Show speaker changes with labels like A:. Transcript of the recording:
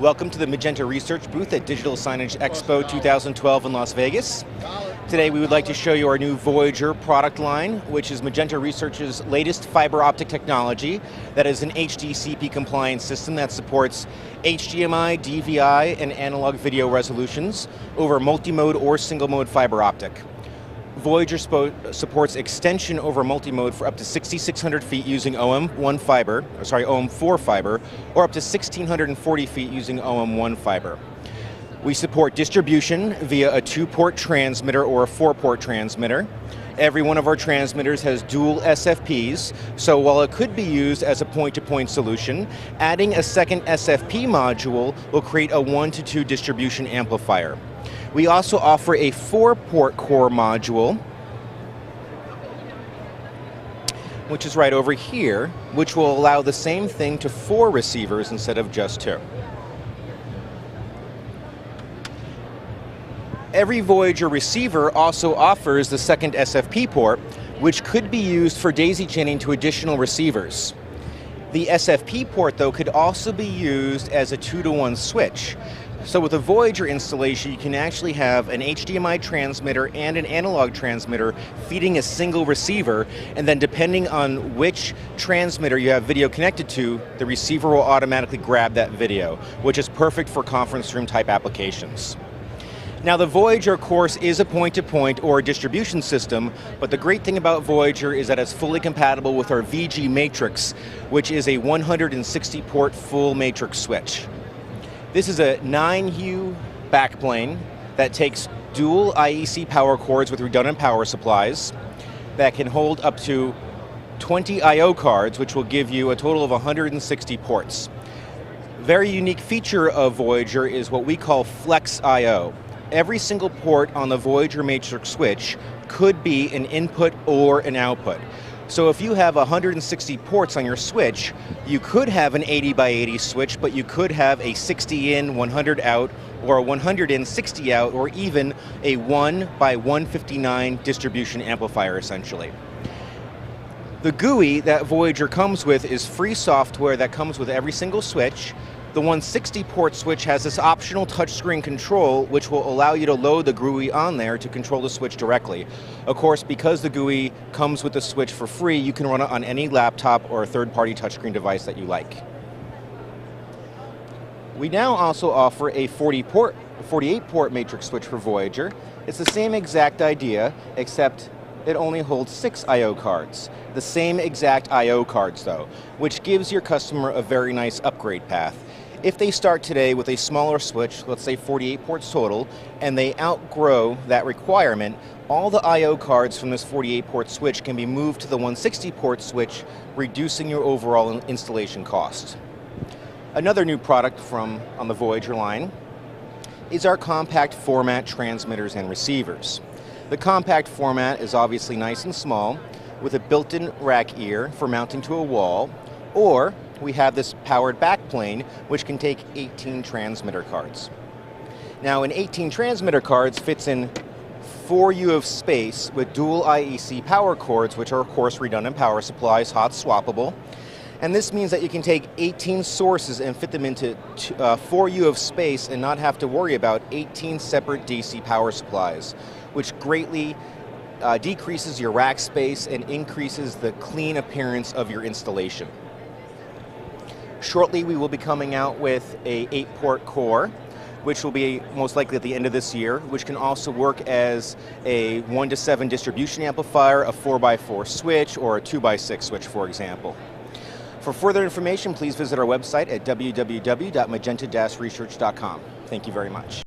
A: Welcome to the Magenta Research booth at Digital Signage Expo 2012 in Las Vegas. Today we would like to show you our new Voyager product line, which is Magenta Research's latest fiber optic technology that is an HDCP-compliant system that supports HDMI, DVI, and analog video resolutions over multi-mode or single-mode fiber optic. Voyager supports extension over multi-mode for up to 6,600 feet using OM4 fiber, or up to 1,640 feet using OM1 fiber. We support distribution via a 2-port transmitter or a 4-port transmitter. Every one of our transmitters has dual SFPs, so while it could be used as a point-to-point solution, adding a second SFP module will create a 1-to-2 distribution amplifier. We also offer a 4-port core module, which is right over here, which will allow the same thing to 4 receivers instead of just 2. Every Voyager receiver also offers the second SFP port, which could be used for daisy chaining to additional receivers. The SFP port, though, could also be used as a 2-to-1 switch. So with a Voyager installation, you can actually have an HDMI transmitter and an analog transmitter feeding a single receiver, and then depending on which transmitter you have video connected to, the receiver will automatically grab that video, which is perfect for conference room type applications. Now the Voyager, of course, is a point-to-point or a distribution system, but the great thing about Voyager is that it's fully compatible with our VG Matrix, which is a 160-port full matrix switch. This is a 9U backplane that takes dual IEC power cords with redundant power supplies that can hold up to 20 I/O cards, which will give you a total of 160 ports. Very unique feature of Voyager is what we call Flex I/O. Every single port on the Voyager Matrix switch could be an input or an output. So if you have 160 ports on your switch, you could have an 80 by 80 switch, but you could have a 60 in, 100 out, or a 100 in, 60 out, or even a 1 by 159 distribution amplifier, essentially. The GUI that Voyager comes with is free software that comes with every single switch. The 160-port switch has this optional touchscreen control, which will allow you to load the GUI on there to control the switch directly. Of course, because the GUI comes with the switch for free, you can run it on any laptop or a third-party touchscreen device that you like. We now also offer a 48-port matrix switch for Voyager. It's the same exact idea, except it only holds 6 I/O cards. The same exact I/O cards, though, which gives your customer a very nice upgrade path. If they start today with a smaller switch, let's say 48 ports total, and they outgrow that requirement, all the I/O cards from this 48-port switch can be moved to the 160-port switch, reducing your overall installation cost. Another new product on the Voyager line is our compact format transmitters and receivers. The compact format is obviously nice and small, with a built-in rack ear for mounting to a wall, or we have this powered backplane, which can take 18 transmitter cards. Now, an 18 transmitter cards fits in 4U of space with dual IEC power cords, which are, of course, redundant power supplies, hot swappable. And this means that you can take 18 sources and fit them into 4U of space and not have to worry about 18 separate DC power supplies, which greatly decreases your rack space and increases the clean appearance of your installation. Shortly, we will be coming out with a 8-port core, which will be most likely at the end of this year, which can also work as a 1-to-7 distribution amplifier, a 4x4 switch, or a 2x6 switch, for example. For further information, please visit our website at www.magenta-research.com. Thank you very much.